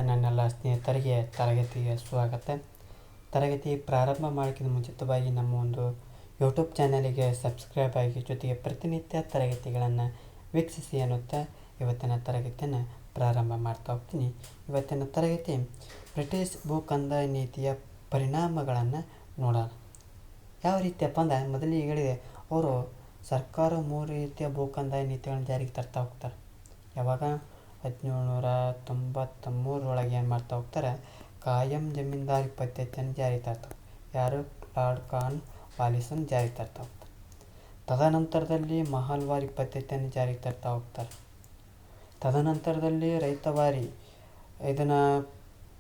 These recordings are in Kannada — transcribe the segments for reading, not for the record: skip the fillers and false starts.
ನನ್ನೆಲ್ಲ ಸ್ನೇಹಿತರಿಗೆ ತರಗತಿಗೆ ಸ್ವಾಗತ. ತರಗತಿ ಪ್ರಾರಂಭ ಮಾಡೋಕ್ಕಿಂತ ಮುಂಚಿತವಾಗಿ ನಮ್ಮ ಒಂದು ಯೂಟ್ಯೂಬ್ ಚಾನಲಿಗೆ ಸಬ್ಸ್ಕ್ರೈಬ್ ಆಗಿ ಜೊತೆಗೆ ಪ್ರತಿನಿತ್ಯ ತರಗತಿಗಳನ್ನು ವೀಕ್ಷಿಸಿ ಅನ್ನುತ್ತಾ ಇವತ್ತಿನ ತರಗತಿಯನ್ನು ಪ್ರಾರಂಭ ಮಾಡ್ತಾ ಹೋಗ್ತೀನಿ. ಇವತ್ತಿನ ತರಗತಿ ಬ್ರಿಟಿಷ್ ಭೂ ಕಂದಾಯ ನೀತಿಯ ಪರಿಣಾಮಗಳನ್ನು ನೋಡೋಣ. ಯಾವ ರೀತಿಯಪ್ಪ ಅಂದರೆ ಮೊದಲಿಗೆ ಹೇಳಿದೆ, ಅವರು ಸರ್ಕಾರ 3 ರೀತಿಯ ಭೂ ಕಂದಾಯ ನೀತಿಗಳನ್ನು ಜಾರಿಗೆ ತರ್ತಾ ಹೋಗ್ತಾರೆ. ಯಾವಾಗ 1793 ಏನು ಮಾಡ್ತಾ ಹೋಗ್ತಾರೆ, ಕಾಯಂ ಜಮೀನ್ದಾರಿ ಪದ್ಧತಿಯನ್ನು ಜಾರಿ ತರ್ತಾರೆ. ಯಾರು? ಲಾರ್ಡ್ ಕಾರ್ನ್ ವಾಲಿಸನ್ ಜಾರಿಗೆ ತರ್ತಾ ಹೋಗ್ತಾರೆ. ತದನಂತರದಲ್ಲಿ ಮಹಲ್ವಾರಿ ಪದ್ಧತಿಯನ್ನು ಜಾರಿಗೆ ತರ್ತಾ ಹೋಗ್ತಾರೆ. ತದನಂತರದಲ್ಲಿ ರೈತವಾರಿ ಇದನ್ನು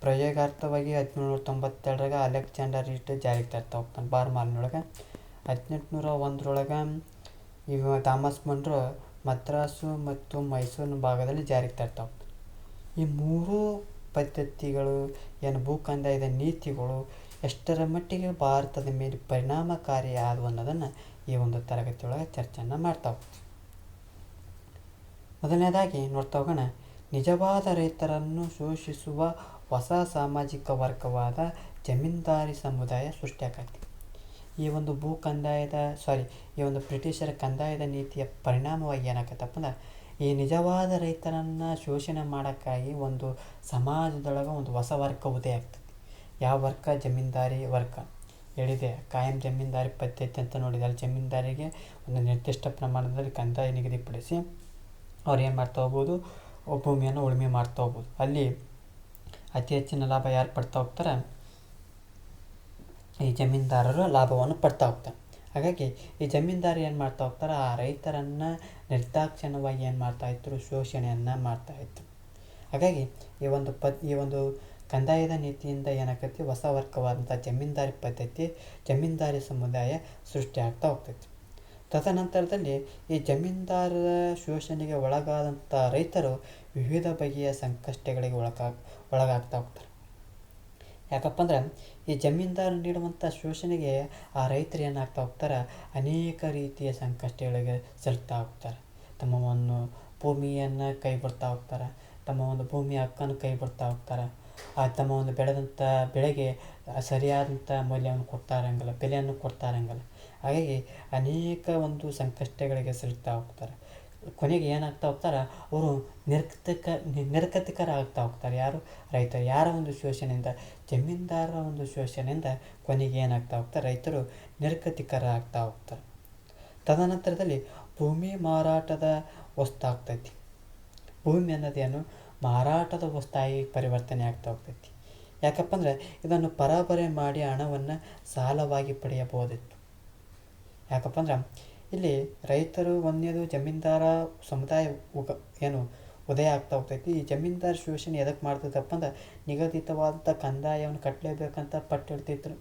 ಪ್ರಯೋಗಾರ್ಥವಾಗಿ 1792 ಅಲೆಕ್ಸಾಂಡರ್ ರೀಟ್ ಜಾರಿಗೆ ತರ್ತಾ ಹೋಗ್ತಾನೆ ಬಾರ್ಮಾಲ್ನೊಳಗೆ. 1801 ಇವ ಥಾಮಸ್ ಮನ್ರೋ ಮದ್ರಾಸು ಮತ್ತು ಮೈಸೂರಿನ ಭಾಗದಲ್ಲಿ ಜಾರಿಗೆ ತರ್ತಾ ಹೋಗ್ತಾರೆ. ಈ 3 ಪದ್ಧತಿಗಳು ಏನು ಭೂ ಕಂದಾಯದ ನೀತಿಗಳು ಎಷ್ಟರ ಮಟ್ಟಿಗೆ ಭಾರತದ ಮೇಲೆ ಪರಿಣಾಮಕಾರಿ ಆದವು ಅನ್ನೋದನ್ನು ಈ ಒಂದು ತರಗತಿಯೊಳಗೆ ಚರ್ಚೆಯನ್ನು ಮಾಡ್ತಾ ಹೋಗ್ತೀವಿ. ಮೊದಲನೇದಾಗಿ ನೋಡ್ತಾ ಹೋಗೋಣ, ನಿಜವಾದ ರೈತರನ್ನು ಶೋಷಿಸುವ ಹೊಸ ಸಾಮಾಜಿಕ ವರ್ಗವಾದ ಜಮೀನ್ದಾರಿ ಸಮುದಾಯ ಸೃಷ್ಟಿಯಾಗತ್ತೆ. ಈ ಒಂದು ಈ ಒಂದು ಬ್ರಿಟಿಷರ ಕಂದಾಯದ ನೀತಿಯ ಪರಿಣಾಮವಾಗಿ ಏನಾಗತ್ತಪ್ಪ ಅಂದ್ರೆ, ಈ ನಿಜವಾದ ರೈತರನ್ನು ಶೋಷಣೆ ಮಾಡೋಕ್ಕಾಗಿ ಒಂದು ಸಮಾಜದೊಳಗೆ ಒಂದು ಹೊಸ ವರ್ಗ ಉದಯ ಆಗ್ತದೆ. ಯಾವ ವರ್ಗ? ಜಮೀನ್ದಾರಿ ವರ್ಗ. ಹೇಳಿದೆ, ಕಾಯಂ ಜಮೀನ್ದಾರಿ ಪದ್ಧತಿ ಅಂತ ನೋಡಿದೆ. ಅಲ್ಲಿ ಜಮೀನ್ದಾರಿಗೆ ಒಂದು ನಿರ್ದಿಷ್ಟ ಪ್ರಮಾಣದಲ್ಲಿ ಕಂದಾಯ ನಿಗದಿಪಡಿಸಿ ಅವ್ರು ಏನು ಮಾಡ್ತಾ ಹೋಗ್ಬೋದು, ಭೂಮಿಯನ್ನು ಉಳುಮೆ ಮಾಡ್ತಾ ಹೋಗ್ಬೋದು. ಅಲ್ಲಿ ಅತಿ ಹೆಚ್ಚಿನ ಲಾಭ ಯಾರು ಪಡ್ತಾ ಹೋಗ್ತಾರೆ? ಈ ಜಮೀನ್ದಾರರು ಲಾಭವನ್ನು ಪಡ್ತಾ ಹೋಗ್ತಾರೆ. ಹಾಗಾಗಿ ಈ ಜಮೀನ್ದಾರು ಏನು ಮಾಡ್ತಾ ಹೋಗ್ತಾರೆ, ಆ ರೈತರನ್ನು ನಿರ್ದಾಕ್ಷಿಣ್ಯವಾಗಿ ಏನು ಮಾಡ್ತಾಯಿದ್ರು, ಶೋಷಣೆಯನ್ನು ಮಾಡ್ತಾಯಿದ್ರು. ಹಾಗಾಗಿ ಈ ಒಂದು ಕಂದಾಯದ ನೀತಿಯಿಂದ ಏನಾಗ್ತೈತಿ, ಹೊಸ ವರ್ಗವಾದಂಥ ಜಮೀನ್ದಾರಿ ಪದ್ಧತಿ, ಜಮೀನ್ದಾರಿ ಸಮುದಾಯ ಸೃಷ್ಟಿಯಾಗ್ತಾ ಹೋಗ್ತೈತಿ. ತದನಂತರದಲ್ಲಿ ಈ ಜಮೀನ್ದಾರರ ಶೋಷಣೆಗೆ ಒಳಗಾದಂಥ ರೈತರು ವಿವಿಧ ಬಗೆಯ ಸಂಕಷ್ಟಗಳಿಗೆ ಒಳಗಾಗ್ತಾ ಹೋಗ್ತಾರೆ. ಯಾಕಪ್ಪ ಅಂದ್ರೆ ಈ ಜಮೀನ್ದಾರ ನೀಡುವಂಥ ಶೋಷಣೆಗೆ ಆ ರೈತರು ಏನಾಗ್ತಾ ಹೋಗ್ತಾರೆ, ಅನೇಕ ರೀತಿಯ ಸಂಕಷ್ಟಗಳಿಗೆ ಸಿಲುಕ್ತಾ ಹೋಗ್ತಾರೆ. ತಮ್ಮ ಒಂದು ಭೂಮಿಯನ್ನು ಕೈ ಬಿಡ್ತಾ ಹೋಗ್ತಾರೆ, ತಮ್ಮ ಒಂದು ಭೂಮಿಯ ಹಕ್ಕನ್ನು ಕೈ ಬಿಡ್ತಾ ಹೋಗ್ತಾರೆ. ತಮ್ಮ ಒಂದು ಬೆಳೆದಂಥ ಬೆಳೆಗೆ ಸರಿಯಾದಂಥ ಮೌಲ್ಯವನ್ನು ಕೊಡ್ತಾ ಇರೋಂಗಿಲ್ಲ, ಬೆಲೆಯನ್ನು ಕೊಡ್ತಾ ಇರೋಂಗಿಲ್ಲ. ಹಾಗಾಗಿ ಅನೇಕ ಒಂದು ಸಂಕಷ್ಟಗಳಿಗೆ ಸಿಲುಕ್ತಾ ಹೋಗ್ತಾರೆ. ಕೊನೆಗೆ ಏನಾಗ್ತಾ ಹೋಗ್ತಾರೆ, ಅವರು ನಿರ್ಗತಿಕರ ಆಗ್ತಾ ಹೋಗ್ತಾರೆ. ಯಾರು? ರೈತರು. ಯಾರ ಒಂದು ಶೋಷಣೆಯಿಂದ? ಜಮೀನ್ದಾರರ ಒಂದು ಶೋಷಣೆಯಿಂದ ಕೊನೆಗೆ ಏನಾಗ್ತಾ ಹೋಗ್ತಾರೆ, ರೈತರು ನಿರ್ಗತಿಕರ ಆಗ್ತಾ ಹೋಗ್ತಾರೆ. ತದನಂತರದಲ್ಲಿ ಭೂಮಿ ಮಾರಾಟದ ವಸ್ತು ಆಗ್ತೈತಿ. ಭೂಮಿ ಅನ್ನೋದೇನು, ಮಾರಾಟದ ವಸ್ತಾಗಿ ಪರಿವರ್ತನೆ ಆಗ್ತಾ ಹೋಗ್ತೈತಿ. ಯಾಕಪ್ಪ ಅಂದರೆ ಇದನ್ನು ಪರಾಬರಿ ಮಾಡಿ ಹಣವನ್ನು ಸಾಲವಾಗಿ ಪಡೆಯಬಹುದಿತ್ತು. ಯಾಕಪ್ಪ ಅಂದ್ರೆ ಇಲ್ಲಿ ರೈತರು ಒಂದೇದು ಜಮೀನ್ದಾರ ಸಮುದಾಯ ಉದಯ ಆಗ್ತಾ ಹೋಗ್ತೈತಿ. ಈ ಜಮೀನ್ದಾರ ಶೋಷಣೆ ಎದಕ್ಕೆ ಮಾಡ್ತೈತಪ್ಪ ಅಂದ್ರೆ, ನಿಗದಿತವಾದಂಥ ಕಂದಾಯವನ್ನು ಕಟ್ಟಲೇಬೇಕಂತ ಪಟ್ಟಿಡ್ತಿದ್ರು.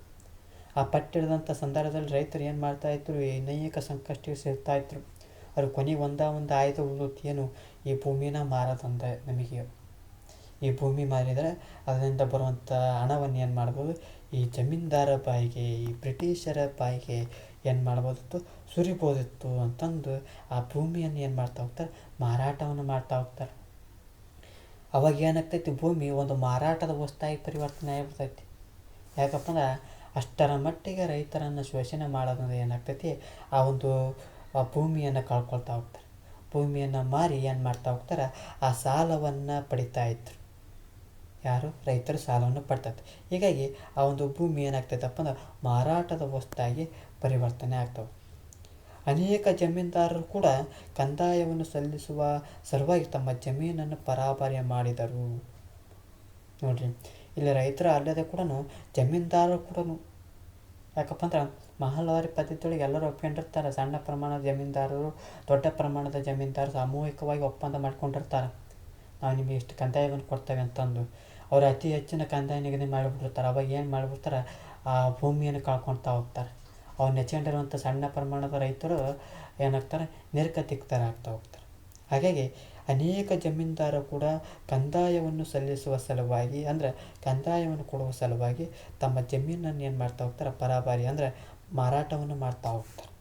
ಆ ಪಟ್ಟಿಡಿದಂಥ ಸಂದರ್ಭದಲ್ಲಿ ರೈತರು ಏನು ಮಾಡ್ತಾಯಿದ್ರು, ಅನೇಕ ಸಂಕಷ್ಟಕ್ಕೆ ಸಿಗ್ತಾಯಿದ್ರು. ಅವ್ರು ಕೊನೆಗೆ ಒಂದು ಆಯ್ದು ಉಳಿದು ಏನು, ಈ ಭೂಮಿನ ಮಾರೋದಂದ ನಮಗೆ. ಈ ಭೂಮಿ ಮಾರಿದರೆ ಅದರಿಂದ ಬರುವಂಥ ಹಣವನ್ನು ಏನು ಮಾಡ್ಬೋದು, ಈ ಜಮೀನ್ದಾರ ಬಾಯಿಗೆ, ಈ ಬ್ರಿಟಿಷರ ಬಾಯಿಗೆ ಏನು ಮಾಡ್ಬೋದಿತ್ತು, ಸುರಿಬೋದಿತ್ತು ಅಂತಂದು ಆ ಭೂಮಿಯನ್ನು ಏನು ಮಾಡ್ತಾ ಹೋಗ್ತಾರೆ, ಮಾರಾಟವನ್ನು ಮಾಡ್ತಾ ಹೋಗ್ತಾರೆ. ಅವಾಗ ಏನಾಗ್ತೈತಿ, ಭೂಮಿ ಒಂದು ಮಾರಾಟದ ವಸ್ತಾಗಿ ಪರಿವರ್ತನೆ ಆಗಿಬಿಡ್ತೈತಿ. ಯಾಕಪ್ಪ ಅಂದ್ರೆ ಅಷ್ಟರ ಮಟ್ಟಿಗೆ ರೈತರನ್ನು ಶೋಷಣೆ ಮಾಡೋದ್ರಿಂದ ಏನಾಗ್ತೈತಿ, ಆ ಭೂಮಿಯನ್ನು ಕಳ್ಕೊಳ್ತಾ ಹೋಗ್ತಾರೆ. ಭೂಮಿಯನ್ನು ಮಾರಿ ಏನು ಮಾಡ್ತಾ ಹೋಗ್ತಾರೆ, ಆ ಸಾಲವನ್ನು ಪಡಿತಾ ಇದ್ರು. ಯಾರು? ರೈತರು ಸಾಲವನ್ನು ಪಡ್ತೈತೆ. ಹೀಗಾಗಿ ಆ ಒಂದು ಭೂಮಿ ಏನಾಗ್ತೈತಪ್ಪ ಅಂದ್ರೆ ಮಾರಾಟದ ವಸ್ತಾಗಿ ಪರಿವರ್ತನೆ ಆಗ್ತವೆ. ಅನೇಕ ಜಮೀನ್ದಾರರು ಕೂಡ ಕಂದಾಯವನ್ನು ಸಲ್ಲಿಸುವ ಸಲುವಾಗಿ ತಮ್ಮ ಜಮೀನನ್ನು ಪರಾಬರಿ ಮಾಡಿದರು. ನೋಡ್ರಿ, ಇಲ್ಲಿ ರೈತರು ಅಲ್ಲದೆ ಕೂಡ ಜಮೀನ್ದಾರರು ಕೂಡ, ಯಾಕಪ್ಪ ಅಂದ್ರೆ ಮಹಲ್ವಾರಿ ಪದ್ಧತಿಯೊಳಗೆ ಎಲ್ಲರೂ ಒಪ್ಕೊಂಡಿರ್ತಾರೆ. ಸಣ್ಣ ಪ್ರಮಾಣದ ಜಮೀನ್ದಾರರು, ದೊಡ್ಡ ಪ್ರಮಾಣದ ಜಮೀನ್ದಾರರು ಸಾಮೂಹಿಕವಾಗಿ ಒಪ್ಪಂದ ಮಾಡ್ಕೊಂಡಿರ್ತಾರೆ. ನಾವು ನಿಮಗೆ ಇಷ್ಟು ಕಂದಾಯವನ್ನು ಕೊಡ್ತೇವೆ ಅಂತಂದು ಅವರು ಅತಿ ಹೆಚ್ಚಿನ ಕಂದಾಯ ನಿಗದಿ ಮಾಡಿಬಿಟ್ಟಿರ್ತಾರೆ. ಅವಾಗ ಏನು ಮಾಡಿಬಿಡ್ತಾರೆ, ಆ ಭೂಮಿಯನ್ನು ಕಳ್ಕೊಳ್ತಾ ಹೋಗ್ತಾರೆ. ಅವ್ರು ನೆಚ್ಕೊಂಡಿರುವಂಥ ಸಣ್ಣ ಪ್ರಮಾಣದ ರೈತರು ಏನಾಗ್ತಾರೆ, ನಿರ್ಗತಿಕರಾಗ್ತಾ ಹೋಗ್ತಾರೆ. ಹಾಗಾಗಿ ಅನೇಕ ಜಮೀನ್ದಾರರು ಕೂಡ ಕಂದಾಯವನ್ನು ಸಲ್ಲಿಸುವ ಸಲುವಾಗಿ, ಅಂದರೆ ಕಂದಾಯವನ್ನು ಕೊಡುವ ಸಲುವಾಗಿ ತಮ್ಮ ಜಮೀನನ್ನು ಏನು ಮಾಡ್ತಾ ಹೋಗ್ತಾರೆ, ಪರಾಬರಿ ಅಂದರೆ ಮಾರಾಟವನ್ನು ಮಾಡ್ತಾ ಹೋಗ್ತಾರೆ.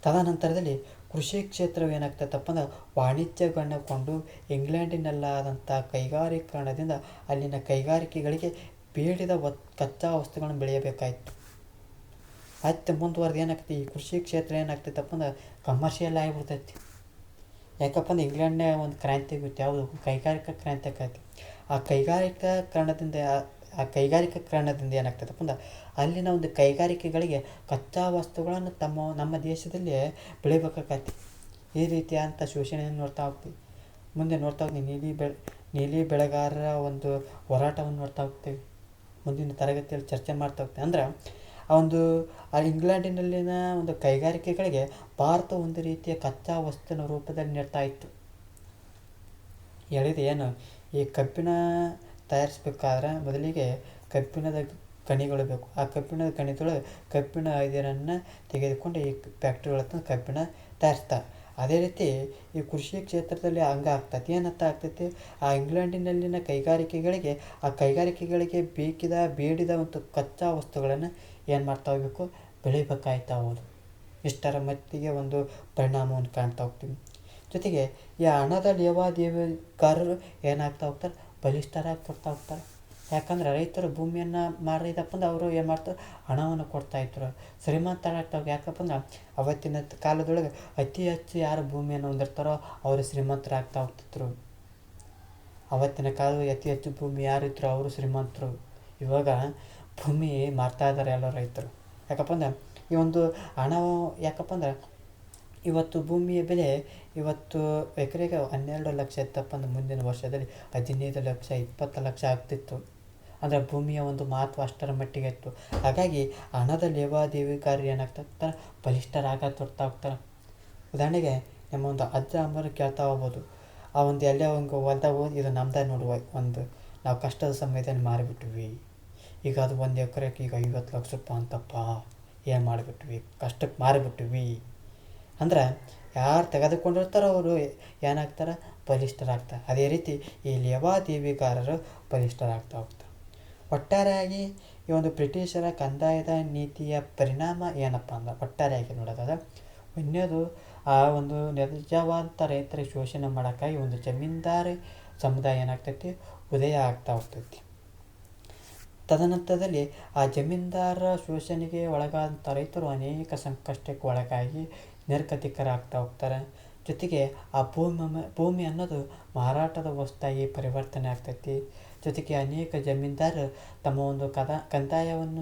ತದನಂತರದಲ್ಲಿ ಕೃಷಿ ಕ್ಷೇತ್ರವು ಏನಾಗ್ತೈತಪ್ಪ ಅಂದ್ರೆ ವಾಣಿಜ್ಯಗೊಂಡು ಇಂಗ್ಲೆಂಡಿನಲ್ಲಾದಂಥ ಕೈಗಾರೀಕರಣದಿಂದ ಅಲ್ಲಿನ ಕೈಗಾರಿಕೆಗಳಿಗೆ ಬೇಡಿದ ಕಚ್ಚಾ ವಸ್ತುಗಳನ್ನು ಬೆಳೆಯಬೇಕಾಯಿತು. ಆಯ್ತು ಮುಂದುವರೆದು ಏನಾಗ್ತೈತಿ, ಈ ಕೃಷಿ ಕ್ಷೇತ್ರ ಏನಾಗ್ತೈತಪ್ಪ ಅಂದ್ರೆ ಕಮರ್ಷಿಯಲ್ ಆಗಿಬಿಡ್ತೈತಿ. ಯಾಕಪ್ಪ ಅಂದ್ರೆ ಇಂಗ್ಲೆಂಡ್ನೇ ಒಂದು ಕ್ರಾಂತಿ ಆಗುತ್ತೆ, ಯಾವುದು ಕೈಗಾರಿಕಾ ಕ್ರಾಂತಿ ಆಕೈತಿ. ಆ ಕೈಗಾರಿಕೀಕರಣದಿಂದ ಏನಾಗ್ತೈತಪ್ಪ ಅಂದ್ರೆ ಅಲ್ಲಿನ ಒಂದು ಕೈಗಾರಿಕೆಗಳಿಗೆ ಕಚ್ಚಾ ವಸ್ತುಗಳನ್ನು ನಮ್ಮ ದೇಶದಲ್ಲಿ ಬೆಳಿಬೇಕಾಗೈತಿ. ಈ ರೀತಿಯಾದಂಥ ಶೋಷಣೆಯನ್ನು ನೋಡ್ತಾ ಹೋಗ್ತೀವಿ. ಮುಂದೆ ನೋಡ್ತಾ ಹೋಗ್ತೀವಿ ನೀಲಿ ಬೆಳೆಗಾರರ ಒಂದು ಹೋರಾಟವನ್ನು ನೋಡ್ತಾ ಹೋಗ್ತೀವಿ. ಮುಂದಿನ ತರಗತಿಯಲ್ಲಿ ಚರ್ಚೆ ಮಾಡ್ತಾ ಹೋಗ್ತೀವಿ. ಅಂದ್ರೆ ಆ ಇಂಗ್ಲೆಂಡಿನಲ್ಲಿನ ಒಂದು ಕೈಗಾರಿಕೆಗಳಿಗೆ ಭಾರತ ಒಂದು ರೀತಿಯ ಕಚ್ಚಾ ವಸ್ತುವಿನ ರೂಪದಲ್ಲಿ ನೀಡ್ತಾ ಇತ್ತು. ಹೇಳಿದೆ ಏನು, ಈ ಕಬ್ಬಿಣ ತಯಾರಿಸ್ಬೇಕಾದ್ರೆ ಮೊದಲಿಗೆ ಕಬ್ಬಿಣದ ಗಣಿಗಳು ಬೇಕು. ಆ ಕಬ್ಬಿಣದ ಗಣಿದೊಳಗೆ ಕಬ್ಬಿಣ ಅದಿರನ್ನು ತೆಗೆದುಕೊಂಡು ಈ ಫ್ಯಾಕ್ಟ್ರಿಗಳ ಹತ್ರ ಕಬ್ಬಿಣ ತಯಾರಿಸ್ತಾರೆ. ಅದೇ ರೀತಿ ಈ ಕೃಷಿ ಕ್ಷೇತ್ರದಲ್ಲಿ ಆಗ್ತೈತಿ. ಏನಂತ ಆಗ್ತೈತಿ, ಆ ಇಂಗ್ಲೆಂಡಿನಲ್ಲಿನ ಕೈಗಾರಿಕೆಗಳಿಗೆ ಬೇಡಿದ ಒಂದು ಕಚ್ಚಾ ವಸ್ತುಗಳನ್ನು ಏನು ಮಾಡ್ತಾ ಹೋಗ್ಬೇಕು, ಬೆಳಿಬೇಕಾಯ್ತಾ ಹೋದು. ಇಷ್ಟರ ಮಟ್ಟಿಗೆ ಒಂದು ಪರಿಣಾಮವನ್ನು ಕಾಣ್ತಾ ಹೋಗ್ತೀವಿ. ಜೊತೆಗೆ ಈ ಹಣದ ಲೇವಾದೇವಿಗಾರರು ಏನಾಗ್ತಾ ಹೋಗ್ತಾರೆ, ಬಲಿಷ್ಠರಾಗ್ತಾ ಹೋಗ್ತಾರೆ. ಯಾಕಂದ್ರೆ ರೈತರು ಭೂಮಿಯನ್ನು ಮಾರಿದಪ್ಪ ಅಂದ್ರೆ ಅವರು ಏನು ಮಾಡ್ತಾರೆ, ಹಣವನ್ನು ಕೊಡ್ತಾಯಿದ್ರು, ಶ್ರೀಮಂತರಾಗ್ತಾ. ಯಾಕಪ್ಪ ಅಂದ್ರೆ ಅವತ್ತಿನ ಕಾಲದೊಳಗೆ ಅತಿ ಹೆಚ್ಚು ಯಾರು ಭೂಮಿಯನ್ನು ಹೊಂದಿರ್ತಾರೋ ಅವರು ಶ್ರೀಮಂತರಾಗ್ತಾ ಹೋಗ್ತಿದ್ರು. ಅವತ್ತಿನ ಕಾಲದಲ್ಲಿ ಅತಿ ಹೆಚ್ಚು ಭೂಮಿ ಯಾರಿದ್ರು ಅವರು ಶ್ರೀಮಂತರು. ಇವಾಗ ಭೂಮಿ ಮಾರ್ತಾ ಇದ್ದಾರೆ ಎಲ್ಲ ರೈತರು. ಯಾಕಪ್ಪ ಅಂದ್ರೆ ಈ ಒಂದು ಹಣ, ಯಾಕಪ್ಪ ಅಂದ್ರೆ ಇವತ್ತು ಭೂಮಿಯ ಬೆಲೆ ಇವತ್ತು ಎಕರೆಗೆ 12 ಲಕ್ಷ ಇತ್ತಪ್ಪ ಅಂದ್ರೆ ಮುಂದಿನ ವರ್ಷದಲ್ಲಿ 15 ಲಕ್ಷ 20 ಲಕ್ಷ ಆಗ್ತಿತ್ತು. ಅಂದರೆ ಭೂಮಿಯ ಒಂದು ಮಹತ್ವ ಅಷ್ಟರ ಮಟ್ಟಿಗೆ ಇತ್ತು. ಹಾಗಾಗಿ ಹಣದ ಲೇವಾದೇವಿಗಾರರು ಏನಾಗ್ತಾರೆ, ಬಲಿಷ್ಠರಾಗ್ತಾ ಹೋಗ್ತಾರೆ. ಉದಾಹರಣೆಗೆ ನಮ್ಮ ಒಂದು ಅಜ್ಜ ಅಮ್ಮರು ಕೇಳ್ತಾ ಹೋಗ್ಬೋದು, ಆ ಒಂದು ಎಲ್ಲೇ ಒಂದು ಹೊಲ್ದಾಗ ಹೋಗಿ ಇದು ನಮ್ದೇ ನೋಡುವ, ಒಂದು ನಾವು ಕಷ್ಟದ ಸಮಯದಲ್ಲಿ ಮಾರಿಬಿಟ್ವಿ, ಈಗ ಅದು 1 ಎಕರೆಗೆ ಈಗ 50 ಲಕ್ಷ ರೂಪಾಯಿ ಅಂತಪ್ಪ, ಏನು ಮಾಡಿಬಿಟ್ವಿ, ಕಷ್ಟಕ್ಕೆ ಮಾರಿಬಿಟ್ವಿ ಅಂದ್ರೆ ಯಾರು ತೆಗೆದುಕೊಂಡಿರ್ತಾರೋ ಅವರು ಏನಾಗ್ತಾರೆ, ಬಲಿಷ್ಠರಾಗ್ತಾರೆ. ಅದೇ ರೀತಿ ಈ ಲೇವಾದೇವಿಗಾರರು ಬಲಿಷ್ಠರಾಗ್ತಾ ಹೋಗ್ತಾರೆ. ಒಟ್ಟಾರೆಯಾಗಿ ಈ ಒಂದು ಬ್ರಿಟಿಷರ ಕಂದಾಯದ ನೀತಿಯ ಪರಿಣಾಮ ಏನಪ್ಪ ಅಂದ್ರೆ ಒಟ್ಟಾರೆಯಾಗಿ ನೋಡೋದಾದ್ರೆ, ಒಂದೇದು ಆ ಒಂದು ನಿಜವಾದಂಥ ರೈತರಿಗೆ ಶೋಷಣೆ ಮಾಡೋಕ್ಕಾಗಿ ಒಂದು ಜಮೀನ್ದಾರಿ ಸಮುದಾಯ ಏನಾಗ್ತೈತಿ, ಉದಯ ಆಗ್ತಾ ಹೋಗ್ತೈತಿ. ತದನಂತರದಲ್ಲಿ ಆ ಜಮೀನ್ದಾರರ ಶೋಷಣೆಗೆ ಒಳಗಾದಂಥ ರೈತರು ಅನೇಕ ಸಂಕಷ್ಟಕ್ಕೆ ಒಳಗಾಗಿ ನಿರ್ಗತಿಕರಾಗ್ತಾ ಹೋಗ್ತಾರೆ. ಜೊತೆಗೆ ಆ ಭೂಮಿ ಅನ್ನೋದು ಮಾರಾಟದ ವಸ್ತಾಗಿ ಪರಿವರ್ತನೆ ಆಗ್ತೈತಿ. ಜೊತೆಗೆ ಅನೇಕ ಜಮೀನ್ದಾರರು ತಮ್ಮ ಒಂದು ಕಂದಾಯವನ್ನು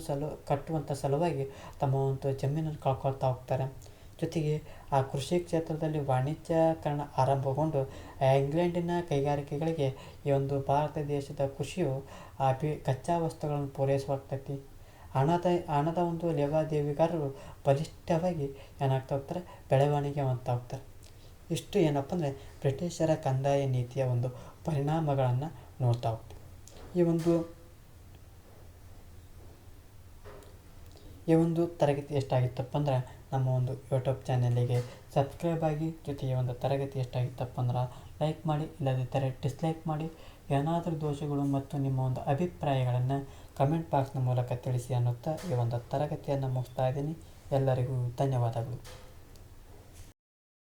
ಕಟ್ಟುವಂಥ ಸಲುವಾಗಿ ತಮ್ಮ ಒಂದು ಜಮೀನನ್ನು ಕಳ್ಕೊಳ್ತಾ ಹೋಗ್ತಾರೆ. ಜೊತೆಗೆ ಆ ಕೃಷಿ ಕ್ಷೇತ್ರದಲ್ಲಿ ವಾಣಿಜ್ಯೀಕರಣ ಆರಂಭಗೊಂಡು ಇಂಗ್ಲೆಂಡಿನ ಕೈಗಾರಿಕೆಗಳಿಗೆ ಈ ಒಂದು ಭಾರತ ದೇಶದ ಕೃಷಿಯು ಕಚ್ಚಾ ವಸ್ತುಗಳನ್ನು ಪೂರೈಸುವಾಗ್ತೈತಿ. ಹಣದ ಒಂದು ಲೇವಾದೇವಿಗಾರರು ಬಲಿಷ್ಠವಾಗಿ ಏನಾಗ್ತಾ ಹೋಗ್ತಾರೆ, ಬೆಳವಣಿಗೆ ಹೊಂದ್ತಾ ಹೋಗ್ತಾರೆ. ಇಷ್ಟು ಏನಪ್ಪ ಅಂದರೆ ಬ್ರಿಟಿಷರ ಕಂದಾಯ ನೀತಿಯ ಒಂದು ಪರಿಣಾಮಗಳನ್ನು ನೋಡ್ತಾ ಹೋಗ್ತೀವಿ. ಈ ಒಂದು ತರಗತಿ ಎಷ್ಟಾಗಿತ್ತಪ್ಪ ಅಂದ್ರೆ ನಮ್ಮ ಒಂದು ಯೂಟ್ಯೂಬ್ ಚಾನಲಿಗೆ ಸಬ್ಸ್ಕ್ರೈಬ್ ಆಗಿ. ಜೊತೆಗೆ ಒಂದು ತರಗತಿ ಎಷ್ಟಾಗಿತ್ತಪ್ಪ ಅಂದ್ರೆ ಲೈಕ್ ಮಾಡಿ, ಇಲ್ಲದಿದ್ದರೆ ಡಿಸ್ಲೈಕ್ ಮಾಡಿ. ಏನಾದರೂ ದೋಷಗಳು ಮತ್ತು ನಿಮ್ಮ ಒಂದು ಅಭಿಪ್ರಾಯಗಳನ್ನು ಕಮೆಂಟ್ ಬಾಕ್ಸ್ನ ಮೂಲಕ ತಿಳಿಸಿ ಅನ್ನುತ್ತಾ ಈ ಒಂದು ತರಗತಿಯನ್ನು ಮುಗಿಸ್ತಾ ಇದ್ದೀನಿ. ಎಲ್ಲರಿಗೂ ಧನ್ಯವಾದಗಳು.